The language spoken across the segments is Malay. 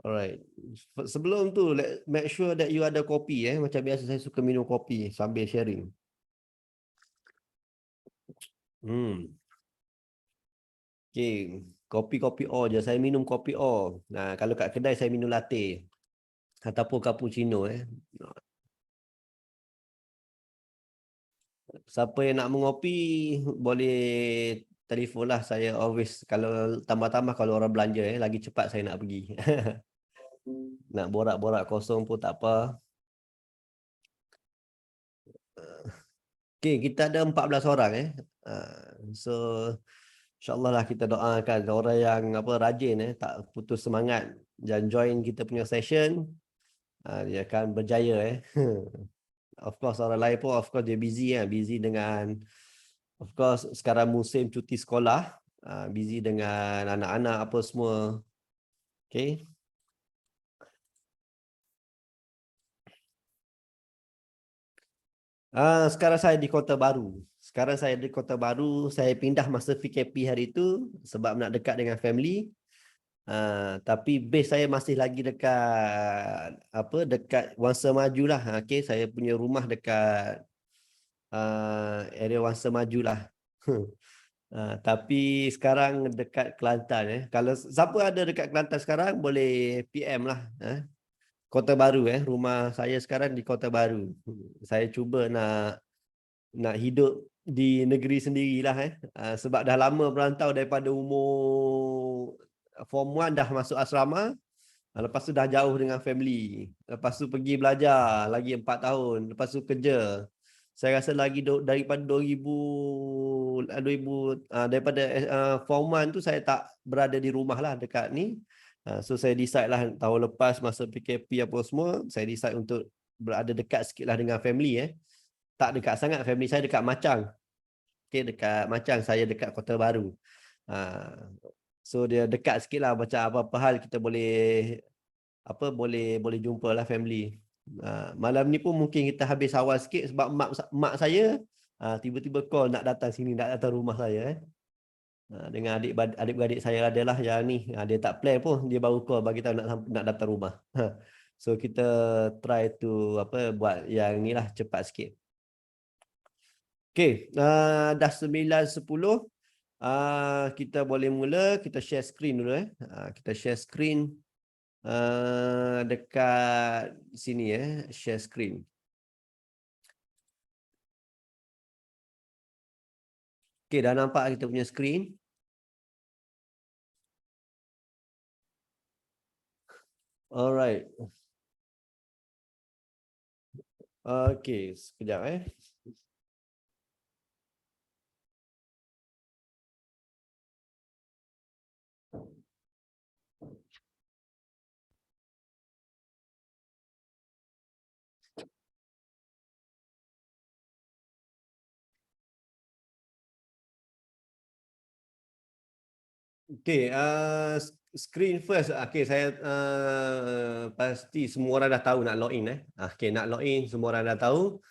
Alright. Sebelum tu, make sure that you ada kopi Macam biasa saya suka minum kopi sambil sharing. Okay. Kopi-kopi O je. Saya minum kopi O. Nah, kalau kat kedai saya minum latte. Ataupun cappuccino Siapa yang nak mengopi, boleh telefon lah. Saya always, kalau tambah-tambah kalau orang belanja lagi cepat saya nak pergi. Nak borak-borak kosong pun tak apa. Okay, kita ada 14 orang So InsyaAllah lah kita doakan orang yang rajin tak putus semangat dan join kita punya session, dia akan berjaya Of course orang lain pun of course dia busy dengan of course sekarang musim cuti sekolah, busy dengan anak-anak apa semua. Okay. Sekarang saya di Kota Baru. Saya pindah masa PKP hari itu sebab nak dekat dengan family. Tapi base saya masih lagi dekat Wangsa Maju lah. Okay, saya punya rumah dekat area Wangsa Maju lah. Tapi sekarang dekat Kelantan. Kalau siapa ada dekat Kelantan sekarang boleh PM lah. Kota Baru rumah saya sekarang di Kota Baru. Saya cuba nak hidup di negeri sendirilah sebab dah lama berantau daripada umur form 1 dah masuk asrama, lepas tu dah jauh dengan family, lepas tu pergi belajar lagi 4 tahun, lepas tu kerja. Saya rasa lagi daripada 2000 daripada form 1 tu saya tak berada di rumah lah dekat ni. So saya decide lah tahun lepas masa PKP apa semua, saya decide untuk berada dekat sikit lah dengan family Tak dekat sangat, family saya dekat Machang. Okay, dekat Machang, saya dekat Kota Baru. So dia dekat sikit lah, macam apa-apa hal kita boleh jumpa lah family. Malam ni pun mungkin kita habis awal sikit sebab mak saya tiba-tiba call nak datang sini, nak datang rumah saya dengan adik-beradik saya adalah yang ni, dia tak plan pun, dia baru call bagi tahu nak datang rumah. So kita try to buat yang ni lah cepat sikit. Okay, dah 9:10. Kita boleh mula, kita share screen dulu kita share screen dekat sini share screen. Okay, dah nampak kita punya screen. Alright. Okay, sekejap Okay, screen first. Okay, saya pasti semua orang dah tahu nak login Okay, nak login semua orang dah tahu.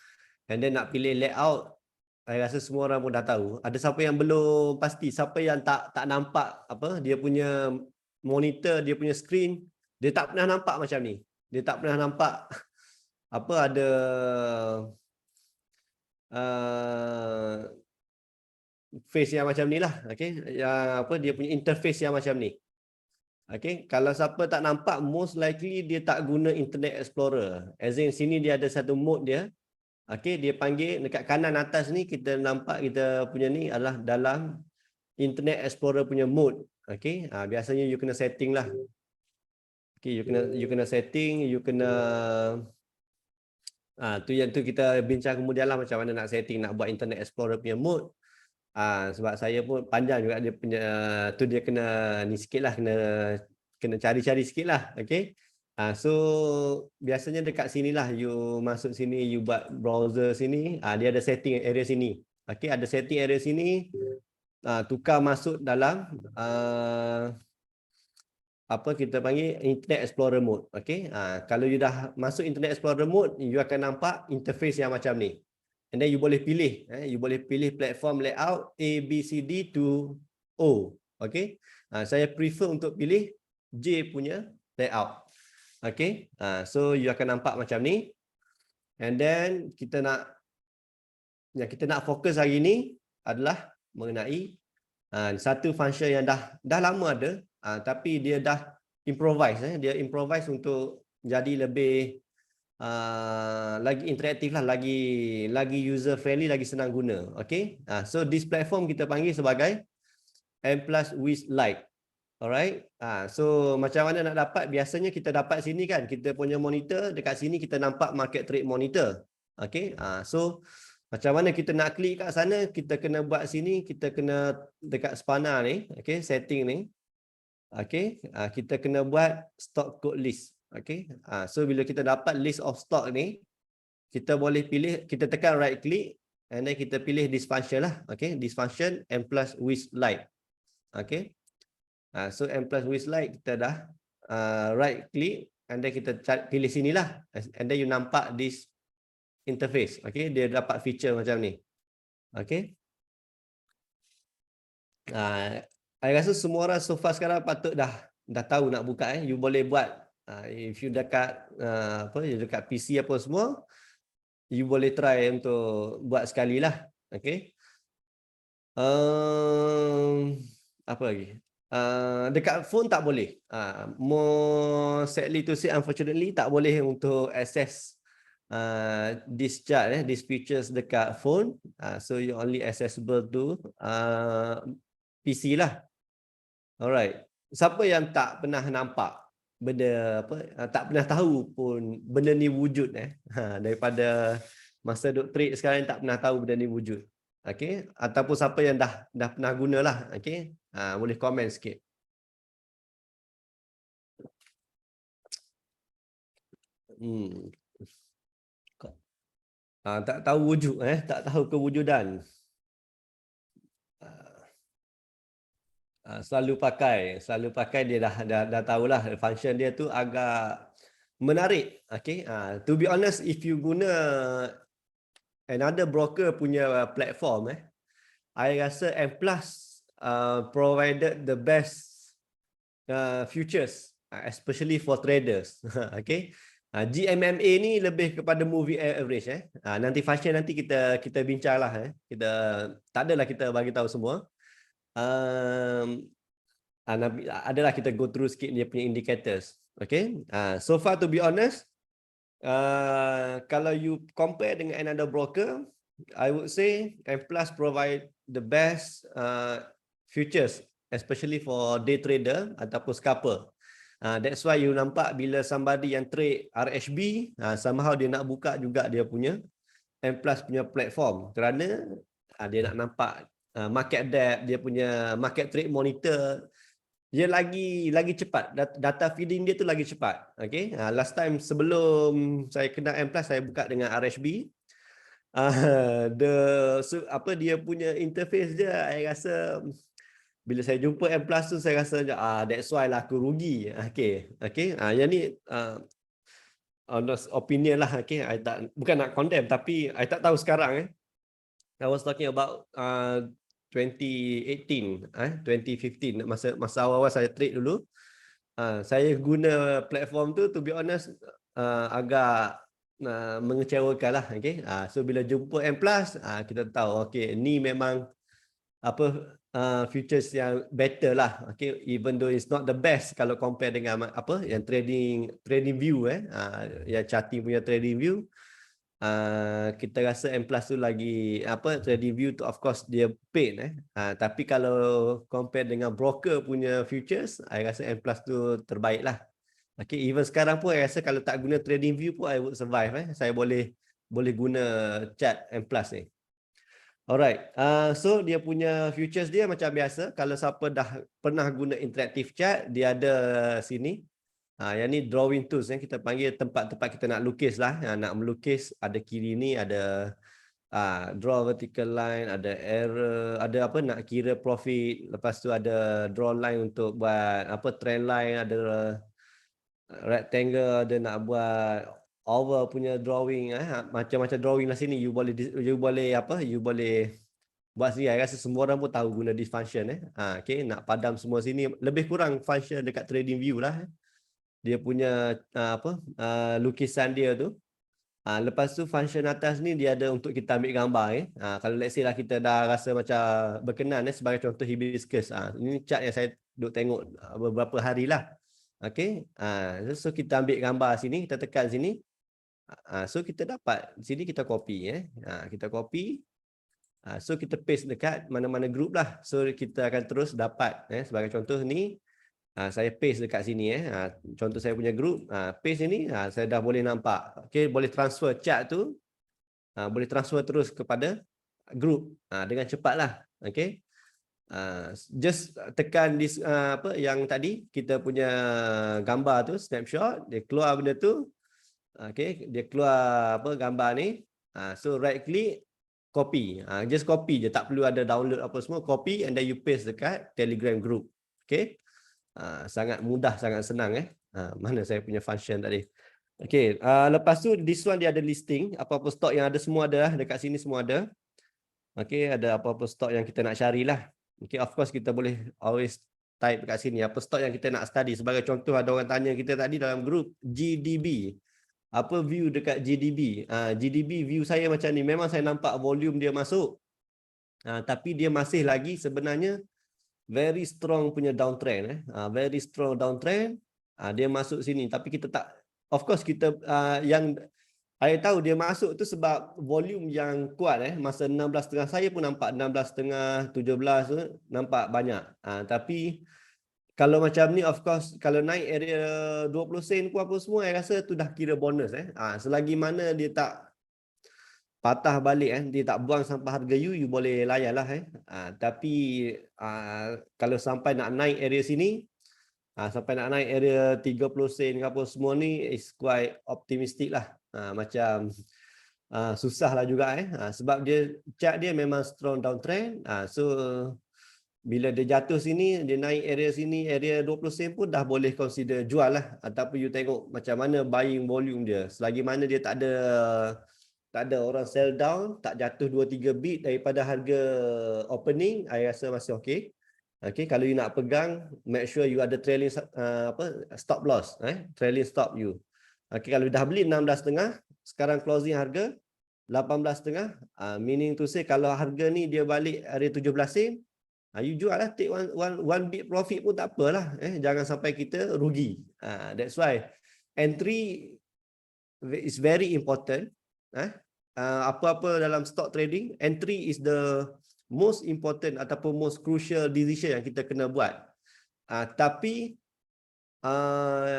And then nak pilih layout, saya rasa semua orang pun dah tahu. Ada siapa yang belum pasti, siapa yang tak nampak dia punya monitor, dia punya screen, dia tak pernah nampak macam ni. Dia tak pernah nampak ada face yang macam ni lah. Okay, yang dia punya interface yang macam ni. Okay, kalau siapa tak nampak, most likely dia tak guna Internet Explorer. As in sini dia ada satu mode dia. Okay, dia panggil dekat kanan atas ni, kita nampak kita punya ni adalah dalam Internet Explorer punya mode. Okay, biasanya you kena setting lah. Okay, you kena setting, you kena tu kita bincang kemudian lah macam mana nak setting, nak buat Internet Explorer punya mode. Sebab saya pun panjang juga dia punya tu, dia kena ni sikit lah, kena cari-cari sikit lah. Okay, so biasanya dekat sini lah, you masuk sini, you buat browser sini, dia ada setting area sini. Okay, ada setting area sini, tukar masuk dalam kita panggil Internet Explorer mode. Okay, kalau you dah masuk Internet Explorer mode, you akan nampak interface yang macam ni. And then you boleh pilih, you boleh pilih platform layout A, B, C, D to O. Okay, Saya prefer untuk pilih J punya layout. Okay. So you akan nampak macam ni. And then yang kita nak fokus hari ni adalah mengenai satu function yang dah lama ada, tapi dia dah improvise. Dia improvise untuk jadi lebih lagi interaktif lah, lagi user friendly, lagi senang guna. Okay. So this platform kita panggil sebagai M+ with Lite. Alright. So macam mana nak dapat? Biasanya kita dapat sini kan, kita punya monitor, dekat sini kita nampak market trade monitor. Okay. So macam mana kita nak klik kat sana, kita kena buat sini, kita kena dekat spana ni, okay, setting ni. Okay. Kita kena buat stock code list. Okay. So bila kita dapat list of stock ni, kita boleh pilih, kita tekan right click and then kita pilih this function lah. Okay. This function M+ with Lite. Okay. So M+ with Lite kita dah right click and then kita pilih sinilah, and then you nampak this interface. Okay, dia dapat feature macam ni. Okay. I rasa semua orang so far sekarang patut dah tahu nak buka. You boleh buat if you dekat dekat PC apa semua, you boleh try untuk buat sekali lah. Okay. Apa lagi? Dekat phone tak boleh. More sadly to say, unfortunately tak boleh untuk access this chart, these features dekat phone. So you only accessible to PC lah. Alright. Siapa yang tak pernah nampak benda tak pernah tahu pun benda ni wujud daripada masa duk trade sekarang tak pernah tahu benda ni wujud. Okay. Ataupun siapa yang dah pernah gunalah. Okay. Boleh komen sikit. Tak tahu wujud, tak tahu kewujudan. Selalu pakai dia dah tahulah function dia tu agak menarik. Okay. To be honest, if you guna another broker punya platform, I rasa M+ provided the best futures, especially for traders. Okay. GMMA ni lebih kepada moving average. Nanti function nanti kita bincang lah. Kita tak adalah kita bagi tahu semua. Adalah kita go through sikit dia punya indicators. Okay. So far to be honest, kalau you compare dengan another broker, I would say M+ provide the best futures, especially for day trader ataupun scalper. That's why you nampak bila somebody yang trade RHB, somehow dia nak buka juga dia punya M+ punya platform, kerana dia nak nampak market depth, dia punya market trade monitor, dia lagi cepat, data feeding dia tu lagi cepat. Okay. Last time sebelum saya kenal M+, saya buka dengan RHB. Dia punya interface dia, saya rasa bila saya jumpa M+ tu, saya rasa that's why lah aku rugi. Okay. Yang ni honest opinion lah. Okay. Bukan nak condemn, tapi I tak tahu sekarang. I was talking about 2018, 2015, masa awal-awal saya trade dulu. Saya guna platform tu, to be honest, agak mengecewakan lah. Okay. So bila jumpa M+, kita tahu okay, ni memang futures yang better lah. Okay. Even though it's not the best kalau compare dengan yang trading view, yang charting punya trading view, kita rasa M+ tu lagi trading view tu of course dia paid, tapi kalau compare dengan broker punya futures, I rasa M+ tu terbaik lah. Okay. Even sekarang pun I rasa kalau tak guna trading view pun I would survive. Saya boleh guna chart M+ ni. Alright, so dia punya futures dia macam biasa. Kalau siapa dah pernah guna interactive chart, dia ada sini. Yang ni drawing tools, kita panggil tempat-tempat kita nak lukis lah. Nak melukis, ada kiri ni, ada draw vertical line, ada error, ada nak kira profit. Lepas tu ada draw line untuk buat trend line, ada rectangle, ada nak buat oval punya drawing, macam-macam drawing lah sini. You boleh buat sendiri. Saya rasa semua orang pun tahu guna this function. Okay, nak padam semua sini. Lebih kurang function dekat trading view lah. Dia punya lukisan dia tu. Lepas tu function atas ni dia ada untuk kita ambil gambar. Kalau let's say lah kita dah rasa macam berkenan sebagai contoh hibiscus. Ini chart yang saya duk tengok beberapa hari lah. Okay. So kita ambil gambar sini, kita tekan sini. So kita dapat sini, kita copy. Kita copy. So kita paste dekat mana-mana group lah. So kita akan terus dapat. Sebagai contoh ni. Saya paste dekat sini. Contoh saya punya group. Paste ini. Saya dah boleh nampak. Okay, boleh transfer chart tu. Boleh transfer terus kepada group. Dengan cepat lah. Okay. Just tekan this, yang tadi. Kita punya gambar tu. Snapshot. Dia keluar benda tu. Okay. Dia keluar gambar ni. So right click. Copy. Just copy je. Tak perlu ada download apa semua. Copy and then you paste dekat Telegram group. Okay. Sangat mudah, sangat senang. Mana saya punya function tadi. Okay. Lepas tu this one dia ada listing. Apa-apa stok yang ada semua ada. Dekat sini semua ada. Okay. Ada apa-apa stok yang kita nak carilah. Okay. Of course kita boleh always type dekat sini. Apa stok yang kita nak study. Sebagai contoh ada orang tanya kita tadi dalam group GDB. Apa view dekat GDB? GDB view saya macam ni. Memang saya nampak volume dia masuk. Tapi dia masih lagi sebenarnya very strong punya downtrend. Very strong downtrend. Dia masuk sini. Tapi kita tak, of course kita yang saya tahu dia masuk tu sebab volume yang kuat. Masa 16.5 saya pun nampak 16.5, 17 tu nampak banyak. Tapi kalau macam ni, of course, kalau naik area 20 sen pun apa semua, saya rasa tu dah kira bonus. Selagi mana dia tak patah balik, dia tak buang sampai harga you boleh layan lah. Tapi kalau sampai nak naik area sini, sampai nak naik area 30 sen ke apa semua ni, is quite optimistic lah. Macam susah lah juga. Sebab dia chart dia memang strong downtrend. So bila dia jatuh sini, dia naik area sini, area 20 sen pun dah boleh consider jual lah. Ataupun you tengok macam mana buying volume dia. Selagi mana dia tak ada orang sell down, tak jatuh 2-3 bit daripada harga opening, saya rasa masih okey. Okay, kalau you nak pegang, make sure you ada trailing stop loss. Trailing stop you. Okay, kalau dah beli 16.5, sekarang closing harga 18.5. Meaning to say, kalau harga ni dia balik area 17 sen, you jual lah, take one bit profit pun tak apalah. Jangan sampai kita rugi. That's why entry is very important. Apa-apa dalam stock trading, entry is the most important ataupun most crucial decision yang kita kena buat. Tapi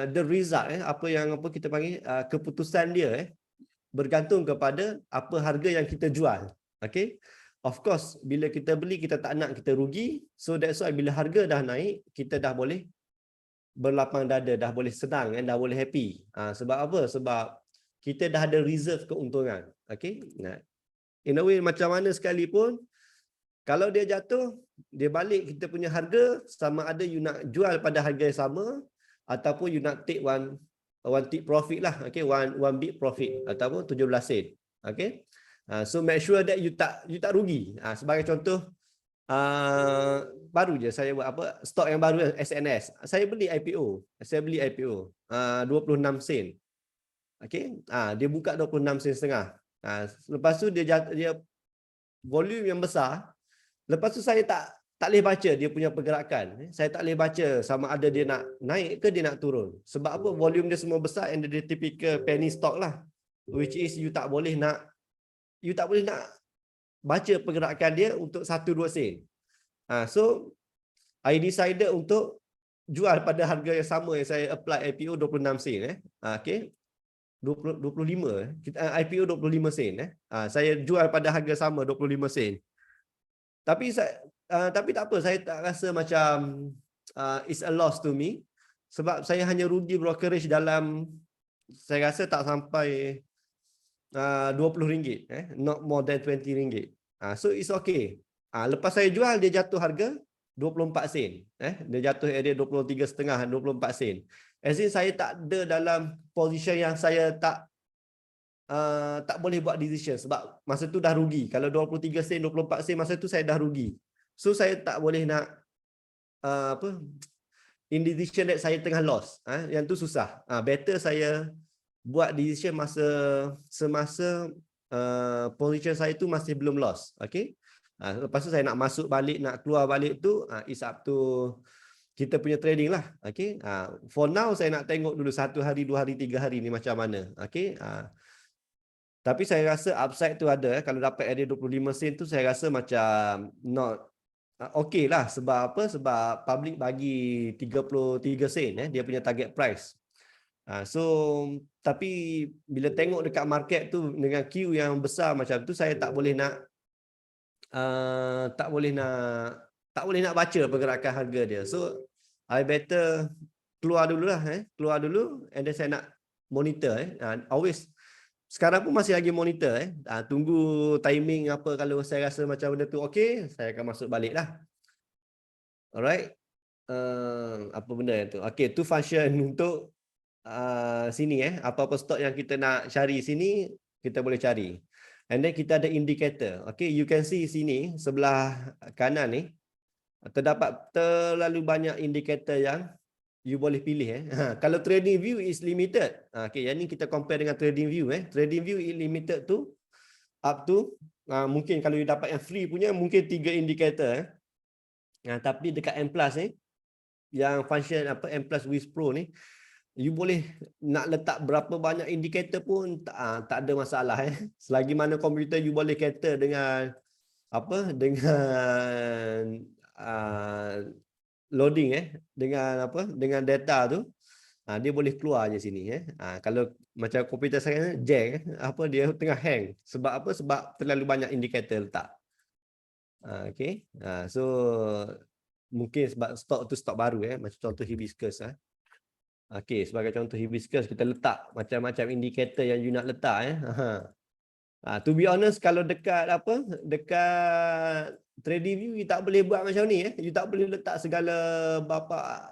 the result, apa kita panggil, keputusan dia bergantung kepada apa harga yang kita jual. Okay. Of course, bila kita beli, kita tak nak kita rugi. So that's why bila harga dah naik, kita dah boleh berlapang dada, dah boleh senang, dah boleh happy. Sebab apa? Sebab kita dah ada reserve keuntungan. Okay? Nah, in a way, macam mana sekalipun, kalau dia jatuh, dia balik kita punya harga, sama ada you nak jual pada harga yang sama, ataupun you nak take one tip profit lah. Okay? One bit profit, ataupun 17 sen. Okay? So make sure that you tak rugi. Sebagai contoh, baru je saya buat stok yang baru, SNS. Saya beli IPO 26 sen. Okay, dia buka 26 sen setengah. Lepas tu dia volume yang besar. Lepas tu saya tak boleh baca dia punya pergerakan. Saya tak boleh baca sama ada dia nak naik ke dia nak turun. Sebab apa? Volume dia semua besar and dia typical penny stock lah. Which is you tak boleh nak baca pergerakan dia untuk 1-2 sen. So I decided untuk jual pada harga yang sama yang saya apply IPO 26 sen. Okay. 25. IPO 25 sen. Saya jual pada harga sama 25 sen. Tapi tak apa, saya tak rasa macam it's a loss to me. Sebab saya hanya rugi brokerage dalam, saya rasa tak sampai RM20, not more than RM20. So it's okay. Lepas saya jual, dia jatuh harga 24 sen. Dia jatuh area 23.5, 24 sen. As in saya tak ada dalam position yang saya tak tak boleh buat decision sebab masa tu dah rugi. Kalau 23 sen, 24 sen masa tu saya dah rugi. So saya tak boleh nak apa in decision that saya tengah loss. Yang tu susah. Better saya buat decision semasa position saya tu masih belum loss. Okay. Lepas tu saya nak masuk balik, nak keluar balik tu it's up to kita punya trading lah. Okay. For now saya nak tengok dulu 1 hari, 2 hari, 3 hari ni macam mana. Okay. Tapi saya rasa upside tu ada. Kalau dapat area 25 sen tu saya rasa macam not okey lah. Sebab apa? Sebab public bagi 33 sen dia punya target price. So tapi bila tengok dekat market tu dengan queue yang besar macam tu, saya tak boleh nak tak boleh nak baca pergerakan harga dia. So I better keluar dulu lah. Keluar dulu and then saya nak monitor. Always sekarang pun masih lagi monitor. Tunggu timing apa, kalau saya rasa macam benda tu okey, saya akan masuk balik lah. Alright. Apa benda yang tu? Okey, tu function untuk sini. Apa-apa stok yang kita nak cari sini, kita boleh cari. And then kita ada indicator. Okay, you can see sini, sebelah kanan ni, terdapat terlalu banyak indikator yang you boleh pilih. Kalau trading view is limited. Okay, yang ni kita compare dengan trading view. Trading view is limited tu up to mungkin kalau you dapat yang free punya mungkin 3 indikator. Tapi dekat M+ yang function apa M+ with Pro ni, you boleh nak letak berapa banyak indikator pun tak ada masalah. Selagi mana komputer you boleh cater dengan apa, dengan loading dengan apa, dengan data tu, dia boleh keluar je sini. Kalau macam komputer saya jang apa, dia tengah hang sebab apa, sebab terlalu banyak indikator letak. Okay. So mungkin sebab stok tu stok baru macam contoh hibiscus. Okay, sebagai contoh hibiscus, kita letak macam-macam indikator yang you nak letak. To be honest, kalau dekat apa, dekat trading view you tak boleh buat macam ni. You tak boleh letak segala bapa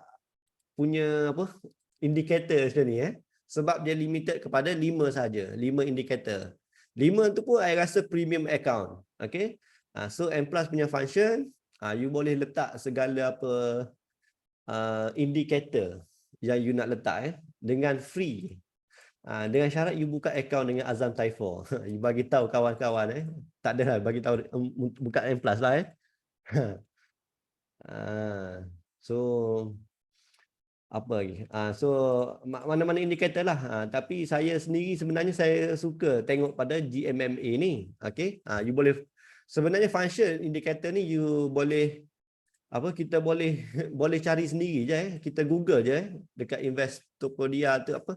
punya apa indikator macam ni. Sebab dia limited kepada 5 saja, 5 indikator. 5 tu pun saya rasa premium account. Okay. So M+ punya function, you boleh letak segala apa indikator yang you nak letak dengan free. Dengan syarat you buka account dengan Azam Taifor. You bagi tahu kawan-kawan tak ada lah, bagi tahu buka M+ lah So apa lagi? So mana-mana indikator lah. Tapi saya sendiri sebenarnya saya suka tengok pada GMMA ni. Okay? You boleh sebenarnya function indikator ni you boleh apa, kita boleh cari sendiri je. Kita Google je dekat Investopedia tu apa,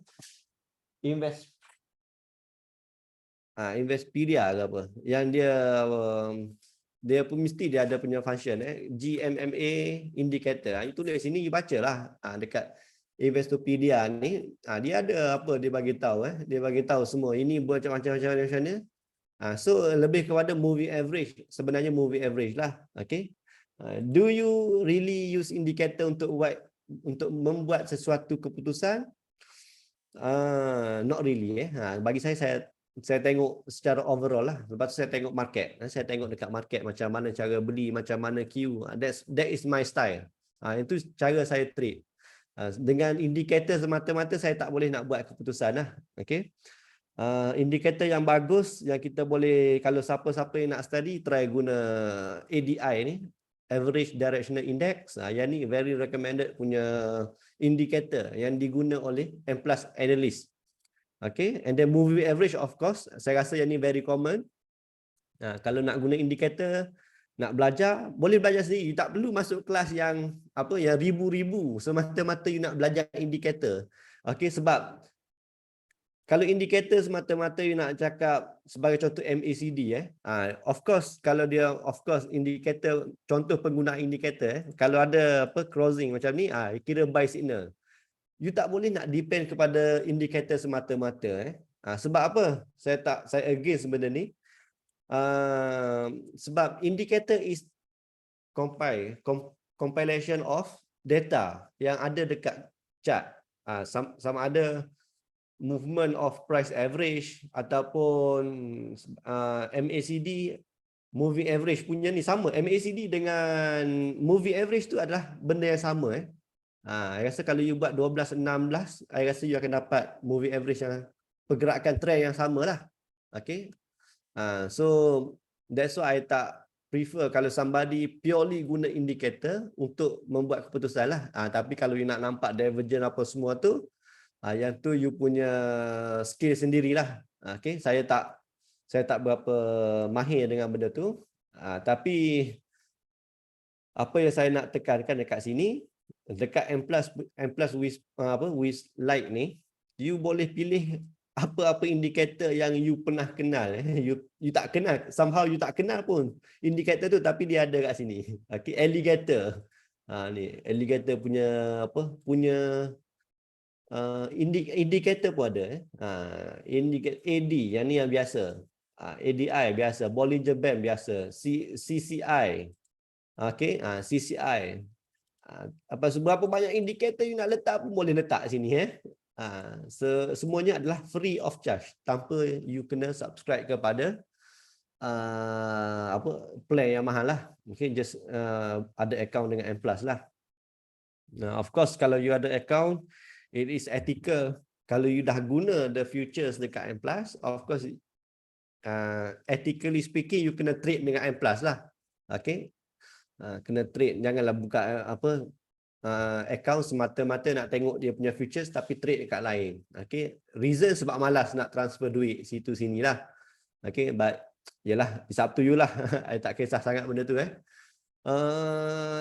Investopedia ke apa, yang dia pun mesti dia ada punya function GMMA indicator. You tulis sini, you bacalah dekat Investopedia ni, dia ada apa, dia bagi tahu dia bagi tahu semua ini macam-macam mana. So lebih kepada moving average, sebenarnya moving average lah. Okay. Do you really use indicator untuk membuat sesuatu keputusan? Not really. Bagi saya tengok secara overall lah. Lepas tu saya tengok market. Saya tengok dekat market macam mana cara beli, macam mana queue. That is my style. Itu cara saya trade. Dengan indikator semata-mata saya tak boleh nak buat keputusan lah. Okay. Indikator yang bagus yang kita boleh, kalau siapa-siapa yang nak study, try guna ADI ni, Average Directional Index. Yang ni very recommended punya indicator yang diguna oleh M+ analyst. Okay, and then moving average of course, saya rasa yang ni very common. Kalau nak guna indikator, nak belajar, boleh belajar sendiri. You tak perlu masuk kelas yang apa, yang ribu-ribu semata-mata you nak belajar indikator. Okay, sebab kalau indikator semata-mata you nak cakap sebagai contoh MACD of course, kalau dia indikator, contoh penggunaan indikator kalau ada apa crossing macam ni, kira buy signal. You tak boleh nak depend kepada indikator semata-mata. Sebab apa? Saya against benda ni. Sebab indikator is compilation of data yang ada dekat chart. Sama ada movement of price average ataupun MACD, moving average punya ni sama. MACD dengan moving average tu adalah benda yang sama. I rasa kalau you buat 12, 16, I rasa you akan dapat moving average yang pergerakan trend yang sama lah. Okay. So that's why I tak prefer kalau somebody purely guna indicator untuk membuat keputusan lah. Tapi kalau you nak nampak divergent apa semua tu, yang tu you punya skill sendirilah. Okay, saya tak berapa mahir dengan benda tu. Tapi apa yang saya nak tekankan dekat sini, dekat M+ with light ni, you boleh pilih apa-apa indikator yang you pernah kenal. You tak kenal, somehow you tak kenal pun indikator tu, tapi dia ada kat sini. Okay, alligator. Ni alligator punya indikator pun ada. Indikator AD yang ni yang biasa. ADI biasa, Bollinger Band biasa, CCI. Okay, CCI. Seberapa banyak indikator you nak letak pun boleh letak sini. Semuanya adalah free of charge, tanpa you kena subscribe kepada plan yang mahal lah. Mungkin just ada account dengan M+ lah. Of course kalau you ada account, it is ethical. Kalau you dah guna the futures dekat M+, of course ethically speaking you kena trade dengan M+ lah. Okay, kena trade, janganlah buka account semata-mata nak tengok dia punya futures tapi trade dekat lain. Okay, reason sebab malas nak transfer duit situ sini lah. Okay, but yalah, it's up to you lah. I tak kisah sangat benda tu.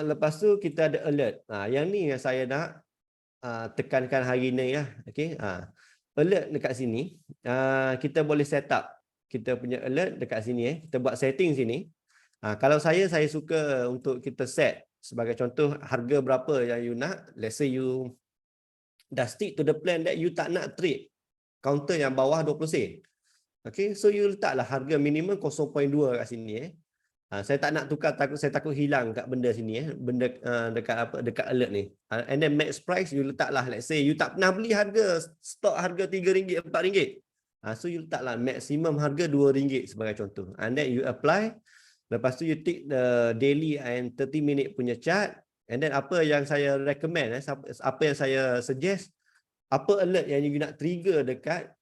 Lepas tu kita ada alert. Yang ni yang saya nak tekankan hari ni lah. Okay, alert dekat sini, kita boleh set up kita punya alert dekat sini. Kita buat setting sini. Kalau saya suka untuk kita set sebagai contoh harga berapa yang you nak. Let's say you dah stick to the plan that you tak nak trade counter yang bawah 20 sen. Okay, so you letaklah harga minimum 0.2 kat sini. Saya tak nak tukar, saya takut hilang kat benda sini. Benda dekat alert ni. And then max price you letaklah, let's say you tak pernah beli harga stok harga RM3, RM4. So you letaklah maksimum harga RM2 sebagai contoh. And then you apply. Lepas tu you tick the daily and 30 minute punya chart. And then apa yang saya recommend, apa yang saya suggest, apa alert yang you nak trigger dekat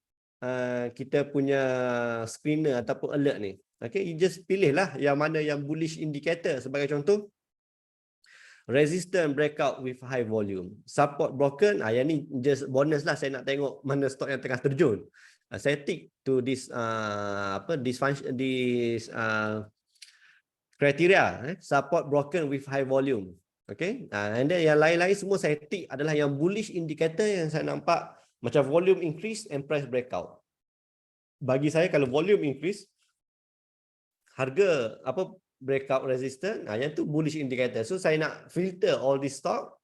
kita punya screener ataupun alert ni. Okay, you just pilihlah yang mana yang bullish indicator. Sebagai contoh, resistance breakout with high volume, support broken. Yang ni just bonus lah, saya nak tengok mana stok yang tengah terjun. Saya tick to this criteria, support broken with high volume. Okay, and then yang lain-lain semua saya tick adalah yang bullish indicator yang saya nampak macam volume increase and price breakout. Bagi saya kalau volume increase, harga breakout resistance, yang tu bullish indicator. So saya nak filter all this stock,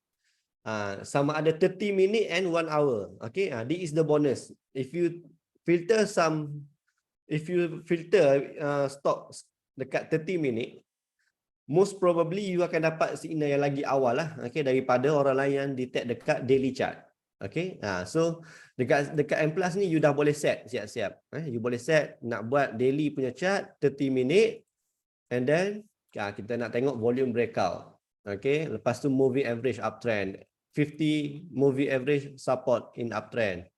sama ada 30 minute and 1 hour. Okay, this is the bonus. If you filter stock dekat 30 minit, most probably you akan dapat signal yang lagi awal lah, okay, daripada orang lain yang detect dekat daily chart. Okay, so dekat M+ ni you dah boleh set siap-siap. You boleh set nak buat daily punya chart 30 minit, and then kita nak tengok volume breakout. Okay, lepas tu moving average uptrend, 50 moving average support in uptrend.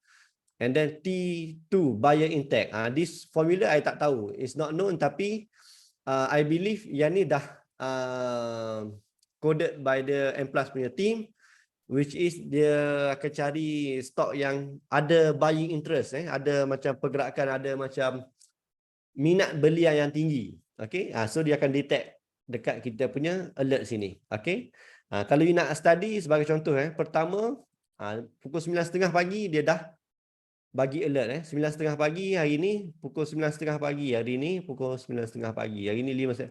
And then T2 buyer intake. This formula I tak tahu, it's not known, tapi I believe yang ni dah coded by the M+ punya team, which is dia akan cari stok yang ada buying interest, ada macam pergerakan, ada macam minat belian yang tinggi. Okay, so dia akan detect dekat kita punya alert sini. Okay, kalau you nak study sebagai contoh, pertama pukul 9.30 pagi dia dah bagi alert. 9.30 pagi hari ni, pukul 9.30 pagi hari ni, pukul 9.30 pagi hari ni 5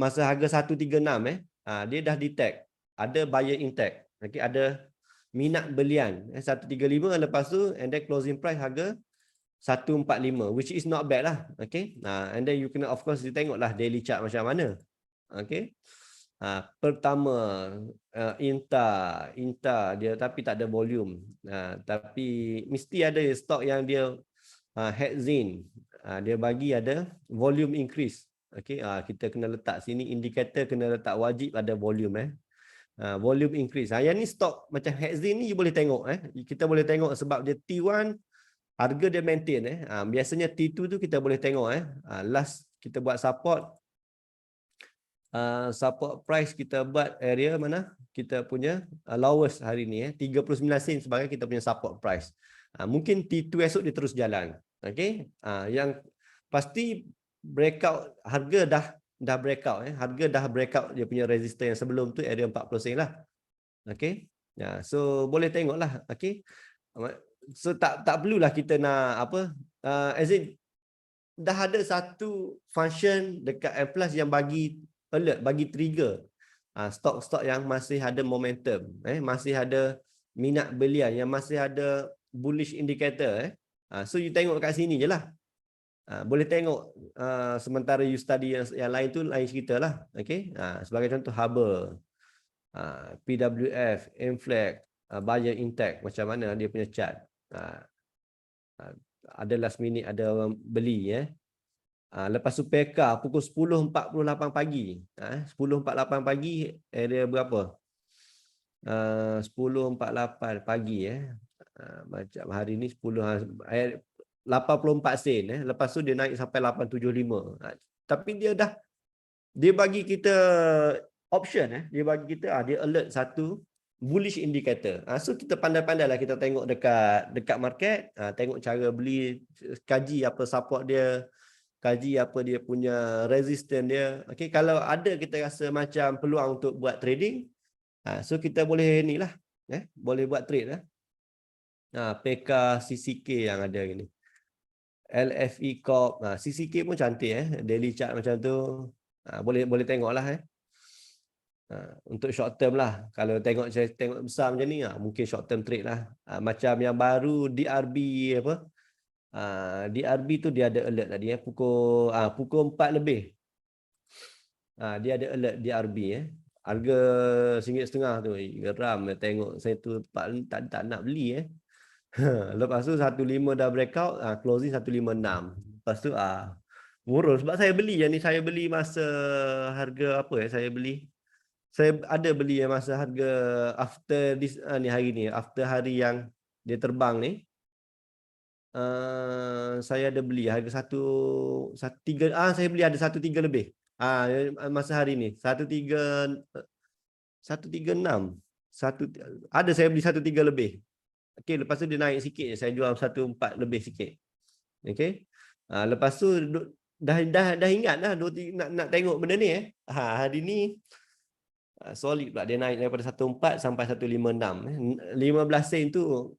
masa harga 136, dia dah detect ada buyer intake. Okay, ada minat belian 135, lepas tu and then closing price harga 145, which is not bad lah. Okay, and then you kena of course you tengoklah daily chart macam mana. Okay, Pertama, Inta dia tapi tak ada volume. Tapi mesti ada stok yang dia Hexane, dia bagi ada volume increase. Okey, kita kena letak sini indikator, kena letak wajib ada volume volume increase. Yang ni stok macam Hexane ni you boleh tengok kita boleh tengok sebab dia T1 harga dia maintain biasanya T2 tu kita boleh tengok last kita buat support price kita buat area mana kita punya lowest hari ni 39 sen sebagai kita punya support price. Mungkin T2 esok dia terus jalan. Okey, yang pasti breakout harga dah breakout harga dah breakout dia punya resistance yang sebelum tu area 40 sen lah. Okey, so boleh tengoklah. Okey, so tak perlulah kita nak apa as in dah ada satu function dekat M+ yang bagi alert, bagi trigger stok-stok yang masih ada momentum, masih ada minat belian, yang masih ada bullish indicator. So you tengok kat sini je lah. Boleh tengok sementara you study yang lain tu lain cerita lah. Okay? Sebagai contoh Harbour, PWF, Inflex, Buyer Intact, macam mana dia punya chart. Ada last minute, ada orang beli. Lepas tu PK pukul 10.48 pagi. 10.48 pagi area berapa? 10.48 pagi macam hari ni 84 sen lepas tu dia naik sampai 875. Tapi dia bagi kita option dia bagi kita dia alert satu bullish indicator. So kita pandai-pandailah kita tengok dekat market, tengok cara beli, kaji apa support dia, kaji apa dia punya resistance dia. Okey, kalau ada kita rasa macam peluang untuk buat trading, so kita boleh ni lah, boleh buat trade lah. PK CCK yang ada ni. LFE Corp, CCK pun cantik daily chart macam tu. Boleh tengoklah untuk short term lah. Kalau saya tengok besar macam ni mungkin short term trade lah. Macam yang baru DRB apa? DRB tu dia ada alert tadi pukul 4 lebih. Dia ada alert DRB harga RM1.50 tu. Geram tengok saya tu tak nak beli Lepas tu 15 dah breakout, closing 156. Lepas tu murus sebab saya beli yang ni, saya beli masa harga apa saya beli. Saya ada beli yang masa harga after this ni hari ni, after hari yang dia terbang ni. Saya ada beli harga 1.3 saya beli ada 1.3 lebih. Masa hari ni 1.36. Ada saya beli 1.3 lebih. Okey, lepas tu dia naik sikit je, saya jual 1.4 lebih sikit. Okey. Lepas tu dah ingat dah nak tengok benda ni hari ni solid pula dia naik daripada 1.4 sampai 1.56 15 sen tu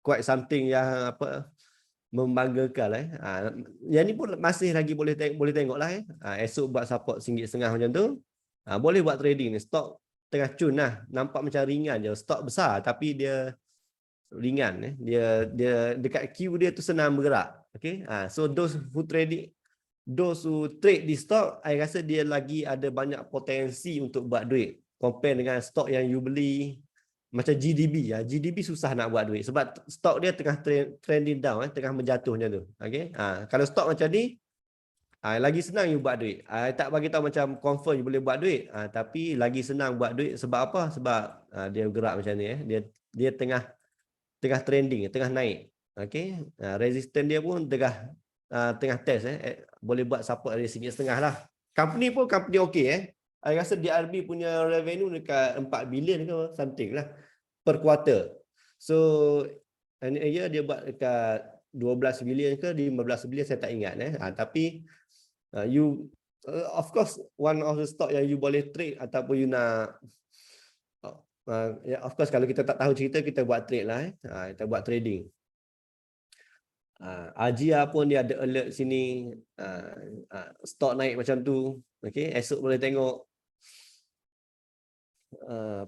quite something yang membanggakan yang ni pun masih lagi boleh tengoklah esok buat support RM1.50 macam tu. Boleh buat trading ni, stok tengah cun lah, nampak macam ringan je, stok besar tapi dia ringan dia dekat queue dia tu senang bergerak. Okay, so those who trade di stock, I rasa dia lagi ada banyak potensi untuk buat duit compare dengan stok yang you beli macam GDB. GDB susah nak buat duit sebab stok dia tengah trending down, tengah menjatuh macam tu. Okay, kalau stok macam ni lagi senang you buat duit. Tak bagi tahu macam confirm you boleh buat duit, tapi lagi senang buat duit sebab apa? Sebab dia gerak macam ni dia tengah trending, tengah naik. Okey, resistance dia pun tengah test boleh buat support dari RM1.50 lah. Company okey I rasa DRB punya revenue dekat 4 bilion ke something lah per quarter. So year dia buat dekat 12 bilion ke 15 bilion saya tak ingat tapi you of course one of the stock yang you boleh trade ataupun you nak of course kalau kita tak tahu cerita kita buat trade lah kita buat trading. Ajia pun dia ada alert sini, stok naik macam tu. Okey, esok boleh tengok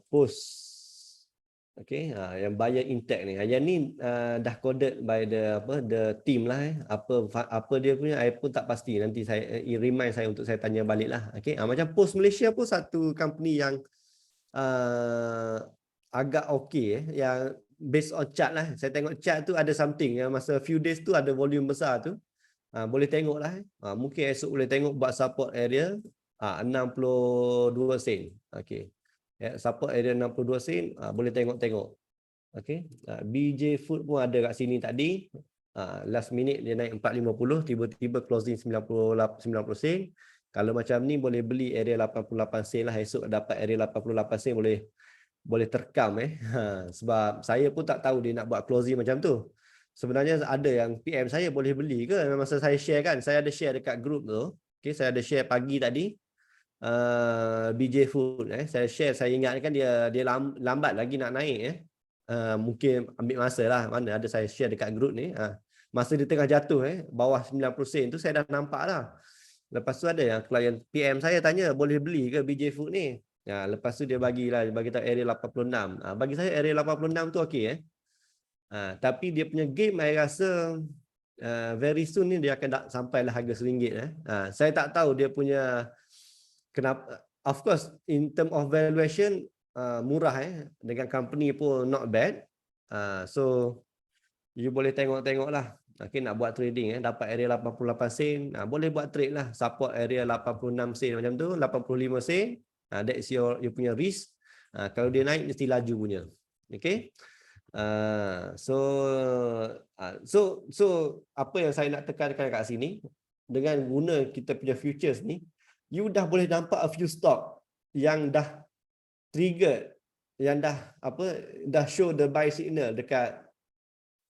post Okay, yang buyer intact ni. Yang ni dah coded by the team lah. Apa dia punya, saya pun tak pasti. Nanti saya remind saya untuk saya tanya balik lah. Okay, macam Post Malaysia pun satu company yang agak okay yang based on chart lah. Saya tengok chart tu ada something yang masa few days tu ada volume besar tu. Boleh tengok lah. Mungkin esok boleh tengok buat support area 62 sen. Okay. Support area 62 sen, boleh tengok-tengok. Okay. BJ Food pun ada kat sini tadi. Last minute dia naik 450, tiba-tiba closing 90 sen. Kalau macam ni boleh beli area 88 sen lah. Esok dapat area 88 sen boleh terkam sebab saya pun tak tahu dia nak buat closing macam tu. Sebenarnya ada yang PM saya boleh beli ke, masa saya share kan, saya ada share dekat group tu. Okay, saya ada share pagi tadi. BJ Food saya share, saya ingat kan dia lambat lagi nak naik mungkin ambil masa lah, mana ada saya share dekat group ni. Masa dia tengah jatuh bawah 90 sen tu saya dah nampak lah. Lepas tu ada yang klien PM saya tanya boleh beli ke BJ Food ni. Lepas tu dia bagi tahu area 86. Bagi saya area 86 tu okey tapi dia punya game saya rasa very soon ni dia akan sampailah harga RM1. Saya tak tahu dia punya kenapa. Of course in term of valuation murah dengan company pun not bad. So you boleh tengok lah. Okay, nak buat trading dapat area 88 sen, boleh buat trade lah. Support area 86 sen macam tu, 85 sen. That's your punya risk. Kalau dia naik mesti laju punya. Okay. So apa yang saya nak tekankan kat sini, dengan guna kita punya futures ni, you dah boleh nampak a few stock yang dah trigger, yang dah show the buy signal dekat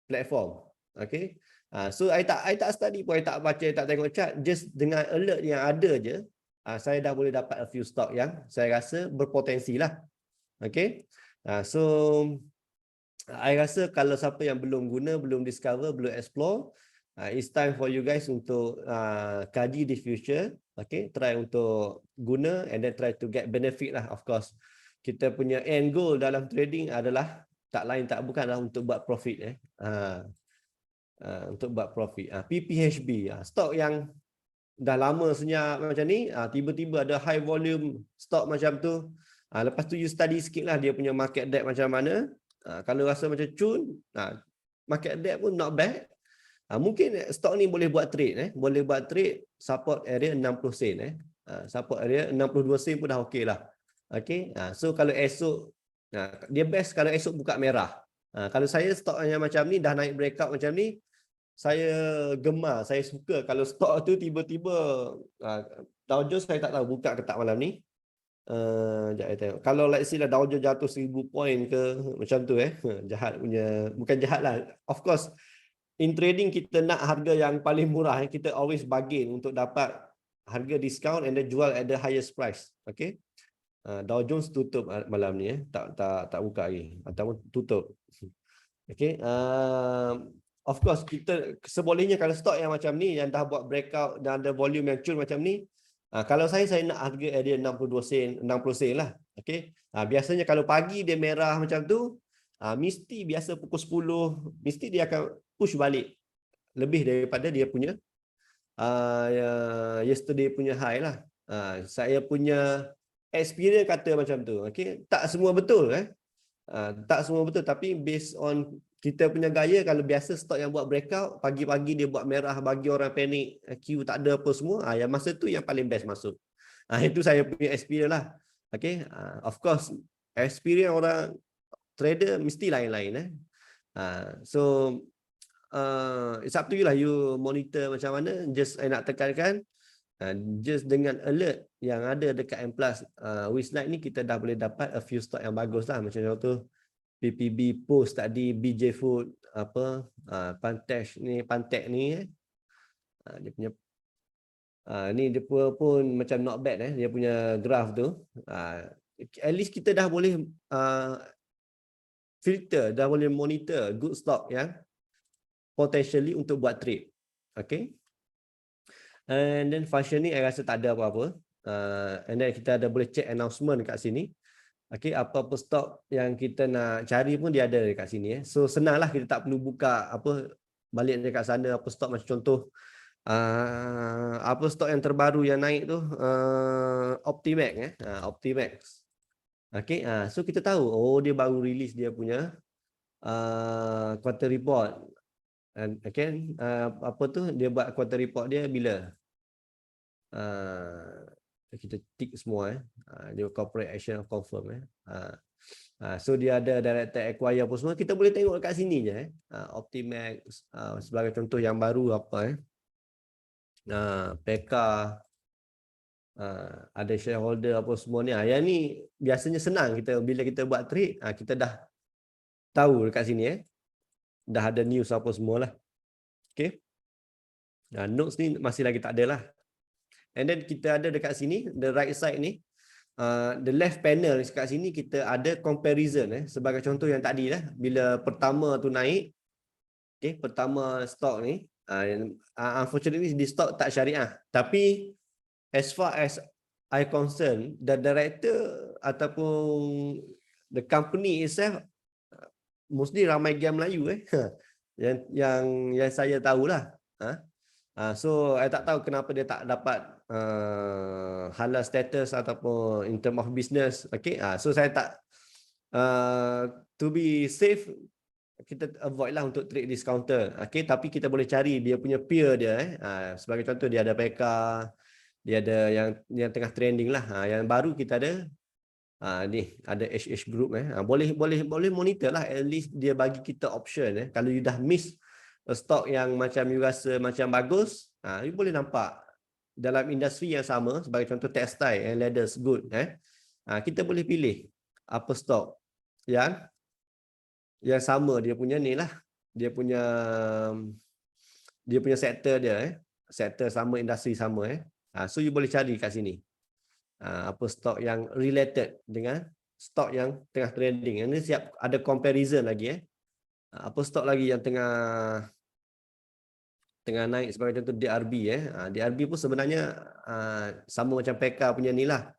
platform. Okay. So I tak study pun, I tak baca, I tak tengok chart, just dengan alert yang ada je, saya dah boleh dapat a few stock yang saya rasa berpotensi lah. Okay. So I rasa kalau siapa yang belum guna, belum discover, belum explore, it's time for you guys untuk kaji di future. Okay, try untuk guna and then try to get benefit lah. Of course, kita punya end goal dalam trading adalah tak lain tak bukanlah untuk buat profit. Untuk buat profit. PPHB, stok yang dah lama senyap macam ni, tiba-tiba ada high volume stok macam tu. Lepas tu you study sikit lah dia punya market depth macam mana. Kalau rasa macam cun, market depth pun not bad. Mungkin stok ni boleh buat trade. Boleh buat trade support area 60 sen. Support area 62 sen pun dah okey lah. Okay. So kalau esok, dia best kalau esok buka merah. Kalau saya stok yang macam ni dah naik breakout macam ni, saya gemar, saya suka kalau stok tu tiba-tiba Dow Jones saya tak tahu buka ke tak malam ni. Sekejap saya tengok. Kalau let's say lah Dow Jones jatuh 1000 point ke macam tu jahat punya, bukan jahat lah. Of course, in trading kita nak harga yang paling murah. Kita always bargain untuk dapat harga discount and then jual at the highest price. Okay. Dow Jones tutup malam ni tak buka lagi ataupun tutup. Okay. Of course kita sebolehnya kalau stok yang macam ni yang dah buat breakout dan ada volume yang cun macam ni, kalau saya nak harga area 62 sen, 60 sen lah. Okay. Biasanya kalau pagi dia merah macam tu, mesti biasa pukul 10 mesti dia akan push balik lebih daripada dia punya yesterday punya high lah. Saya punya experience kata macam tu. Okay. Tak semua betul tak semua betul, tapi based on kita punya gaya, kalau biasa stok yang buat breakout pagi-pagi dia buat merah bagi orang panik, Q tak ada apa semua, yang masa tu yang paling best masuk. Itu saya punya experience lah. Okay. Of course experience orang trader mesti lain-lain so it's up to you lah, you monitor macam mana. Just I nak tekankan, just dengan alert yang ada dekat M+, Wisnight ni kita dah boleh dapat a few stock yang bagus lah. Macam contoh PPB Post tadi, BJ Food, Pantek ni dia punya ni dia pun macam not bad dia punya graph tu. At least kita dah boleh filter, dah boleh monitor good stock yang potentially untuk buat trade. Okay. And then function ni saya rasa tak ada apa-apa. And then kita ada boleh check announcement kat sini. Okey, apa-apa stok yang kita nak cari pun dia ada dekat sini. So senanglah, kita tak perlu buka apa balik dekat sana apa stok. Macam contoh apa stok yang terbaru yang naik tu, Optimax Optimax. Okey, so kita tahu dia baru release dia punya quarter report. Okay, apa tu dia buat quarter report dia bila kita tick semua dia corporate action confirm so dia ada director acquire apa semua, kita boleh tengok dekat sini je Optimax sebagai contoh yang baru apa Peka, ada shareholder apa semua ni. Yang ni biasanya senang, kita bila kita buat trade kita dah tahu dekat sini dah ada news apa semualah. Okey. Notes ni masih lagi tak ada lah. And then kita ada dekat sini, the right side ni, the left panel dekat sini kita ada comparison sebagai contoh yang tadi lah, bila pertama tu naik, okay, pertama stok ni, unfortunately di stok tak syariah, tapi as far as I concern, the director ataupun the company itself mostly ramai game Melayu yang saya tahulah. So I tak tahu kenapa dia tak dapat halal status ataupun in term of business. Okay, so saya tak to be safe, kita avoid lah untuk trade discounter. Okay, tapi kita boleh cari dia punya peer dia. Sebagai contoh dia ada PK, dia ada yang tengah trending lah. Yang baru kita ada ni ada HH Group. Boleh monitor lah, at least dia bagi kita option. Kalau you dah miss stok yang macam you rasa macam bagus, you boleh nampak dalam industri yang sama, sebagai contoh textile and leathers good, kita boleh pilih apa stok yang sama dia punya ni lah, dia punya sektor dia, sektor sama, industri sama. So you boleh cari kat sini apa stok yang related dengan stok yang tengah trending. Ini siap ada comparison lagi. Apa stok lagi yang tengah naik, sebagai contoh DRB. DRB pun sebenarnya sama macam PK punya ni lah.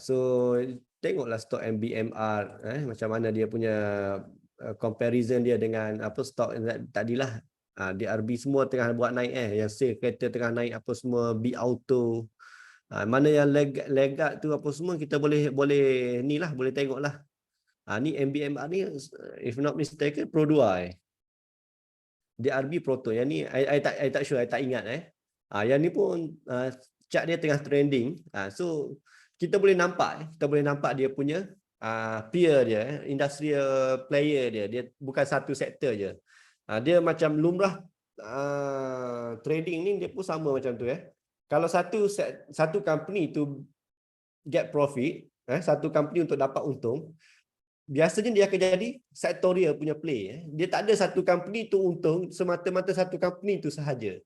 So tengoklah stok MBMR, macam mana dia punya comparison dia dengan apa stok tadilah. DRB semua tengah buat naik, yang sale kereta tengah naik apa semua, B Auto. Mana yang laggard tu apa semua, kita boleh ni lah, boleh tengok lah. Ni MBMR ni, if not mistaken, Pro 2. DRB Proto. Yang ni I tak sure, I tak ingat. Yang ni pun chart dia tengah trending. So kita boleh nampak, dia punya peer dia, industrial player dia. Dia bukan satu sektor je. Dia macam lumrah trading ni, dia pun sama macam tu. Kalau satu company tu get profit, satu company untuk dapat untung, biasanya dia akan jadi sectorial punya play. Dia tak ada satu company tu untung semata-mata satu company tu sahaja.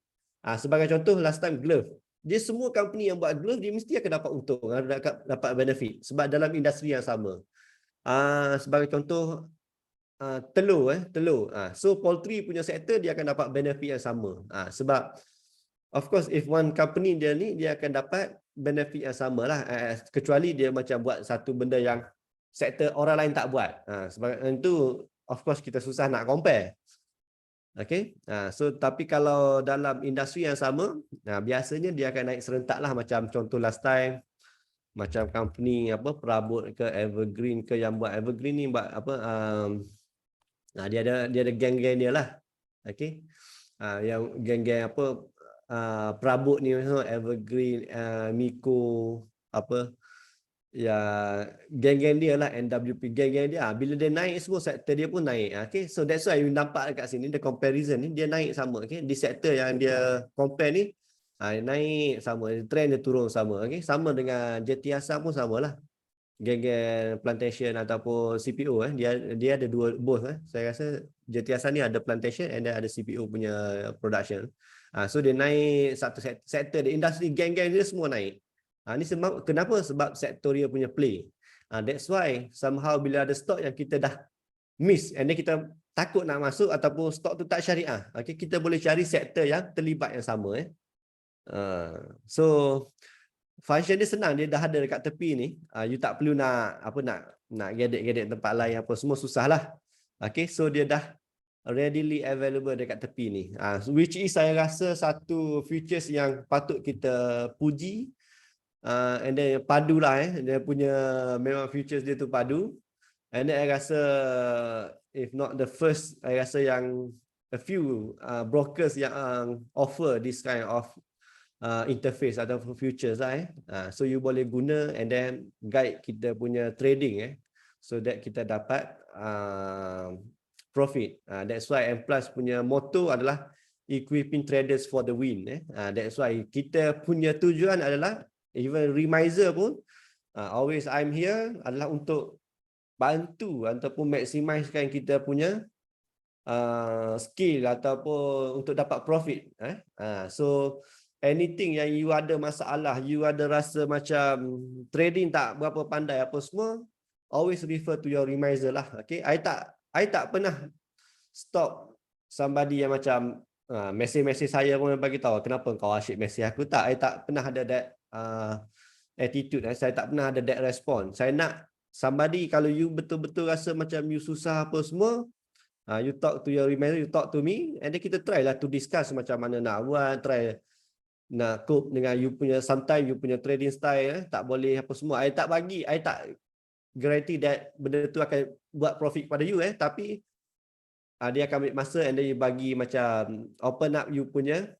Sebagai contoh last time glove. Dia semua company yang buat glove dia mesti akan dapat untung, dapat benefit sebab dalam industri yang sama. Sebagai contoh telur. So poultry punya sektor dia akan dapat benefit yang sama. Sebab of course if one company dia akan dapat benefit yang sama lah, kecuali dia macam buat satu benda yang sektor orang lain tak buat. Sebab itu of course kita susah nak compare. Okay. So tapi kalau dalam industri yang sama, biasanya dia akan naik serentak lah, macam contoh last time macam company apa Perabot ke Evergreen ke, yang buat Evergreen ni buat apa, dia ada geng-geng dia lah. Okay. Yang geng-geng apa Perabot ni, Evergreen, Miko apa, ya geng-geng dia lah, NWP geng-geng dia. Bila dia naik semua sektor dia pun naik. Okay, so that's why you nampak dekat sini the comparison ni dia naik sama. Okay, di sektor yang dia compare ni naik sama, trend dia turun sama. Okay, sama dengan JT Asam pun sama lah, geng-geng plantation ataupun CPO. Dia ada dua both. Saya rasa JT Asam ni ada plantation and ada CPO punya production. So dia naik satu sektor, dia industri geng-geng dia semua naik. Ini sebab kenapa? Sebab sektorial punya play. That's why somehow bila ada stok yang kita dah miss and then kita takut nak masuk ataupun stok tu tak syariah, okay, kita boleh cari sektor yang terlibat yang sama. So function dia senang, dia dah ada dekat tepi ni. You tak perlu nak gedek-gedek tempat lain apa semua, susah lah. Okay, so dia dah readily available dekat tepi ni. Which is saya rasa satu features yang patut kita puji. And then padu lah dia punya memang features dia tu padu. And then I rasa if not the first, I rasa yang a few brokers yang offer this kind of interface atau features lah so you boleh guna and then guide kita punya trading so that kita dapat profit. That's why M Plus punya motto adalah equipping traders for the win. That's why kita punya tujuan adalah even Remiser pun always I'm here adalah untuk bantu ataupun maximizekan kita punya skill ataupun untuk dapat profit. So anything yang you ada masalah, you ada rasa macam trading tak berapa pandai apa semua, always refer to your Remiser lah. Okay, I tak pernah stop somebody yang macam message saya pun bagi tahu kenapa kau asyik message aku. I tak pernah ada that attitude. Saya tak pernah ada that response. Saya nak somebody, kalau you betul-betul rasa macam you susah apa semua, you talk to your Remiser, you talk to me, and then kita try lah to discuss macam mana nak buat, try nak cope dengan you punya, sometimes you punya trading style tak boleh apa semua. I tak guarantee that benda tu akan buat profit pada you tapi dia akan ambil masa and then you bagi macam open up you punya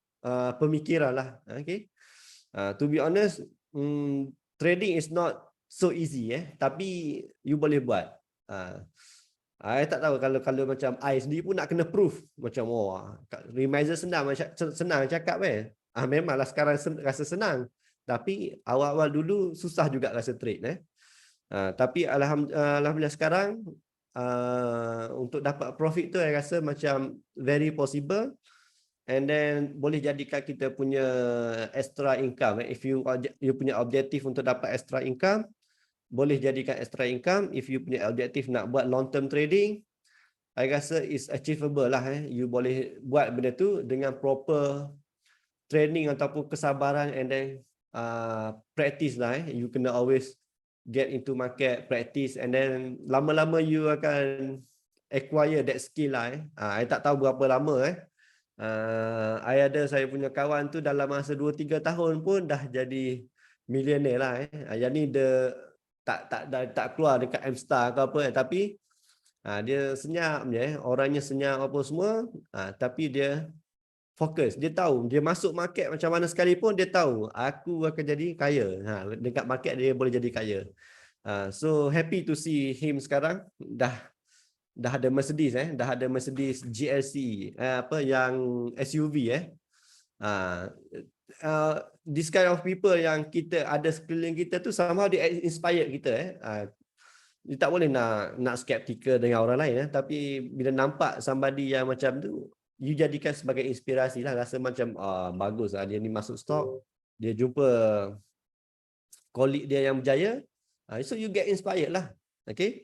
pemikiran lah. Okay, to be honest, trading is not so easy tapi you boleh buat. I tak tahu kalau macam I sendiri pun nak kena proof macam Remiser senang cakap memanglah sekarang rasa senang, tapi awal-awal dulu susah juga rasa trade tapi alhamdulillah sekarang untuk dapat profit tu saya rasa macam very possible, and then boleh jadikan kita punya extra income. If you punya objektif untuk dapat extra income, boleh jadikan extra income. If you punya objektif nak buat long term trading, saya rasa is achievable lah. You boleh buat benda tu dengan proper training ataupun kesabaran, and then practice lah. You kena always get into market, practice, and then lama-lama you akan acquire that skill lah. I tak tahu berapa lama saya punya kawan tu dalam masa 2-3 tahun pun dah jadi millionaire lah. Yang ni dia tak keluar dekat M-Star ke apa tapi dia senyap je orangnya senyap apa semua tapi dia fokus, dia tahu dia masuk market macam mana sekalipun dia tahu aku akan jadi kaya. Dekat market dia boleh jadi kaya. So happy to see him sekarang dah ada Mercedes dah ada Mercedes GLC yang SUV this kind of people yang kita ada sekeliling kita tu somehow dia inspire kita dia tak boleh nak skeptical dengan orang lain tapi bila nampak somebody yang macam tu, you jadikan sebagai inspirasi lah, rasa macam bagus dia ni masuk stock, dia jumpa colleague dia yang berjaya, so you get inspired lah. Okay,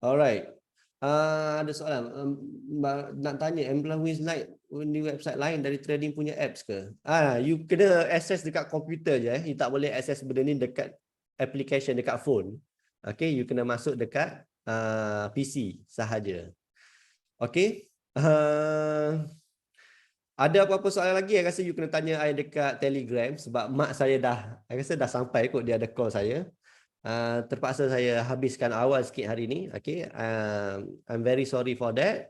alright. Ada soalan nak tanya, employees like di website lain dari trading punya apps ke? You kena access dekat komputer je you tak boleh access benda ni dekat application dekat phone. Okay, you kena masuk dekat PC sahaja. Okay, ada apa-apa soalan lagi? Saya rasa you kena tanya saya dekat Telegram sebab mak saya saya rasa dah sampai kot, dia ada call saya. Terpaksa saya habiskan awal sikit hari ni. Okay, I'm very sorry for that.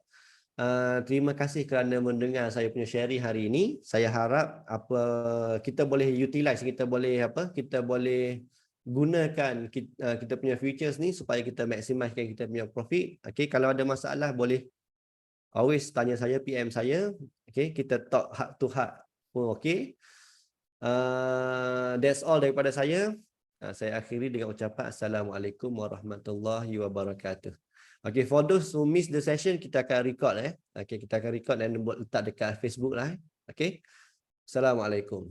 Terima kasih kerana mendengar saya punya sharing hari ini. Saya harap kita boleh utilize, kita boleh gunakan kita punya features ni supaya kita maximiskan kita punya profit. Okay, kalau ada masalah boleh always tanya saya, PM saya. Okay, kita talk heart to heart pun okay. That's all daripada saya. Saya akhiri dengan ucapan Assalamualaikum warahmatullahi wabarakatuh. Okay, for those who miss the session, kita akan record Okay, kita akan record dan letak dekat Facebook lah. Okay, Assalamualaikum.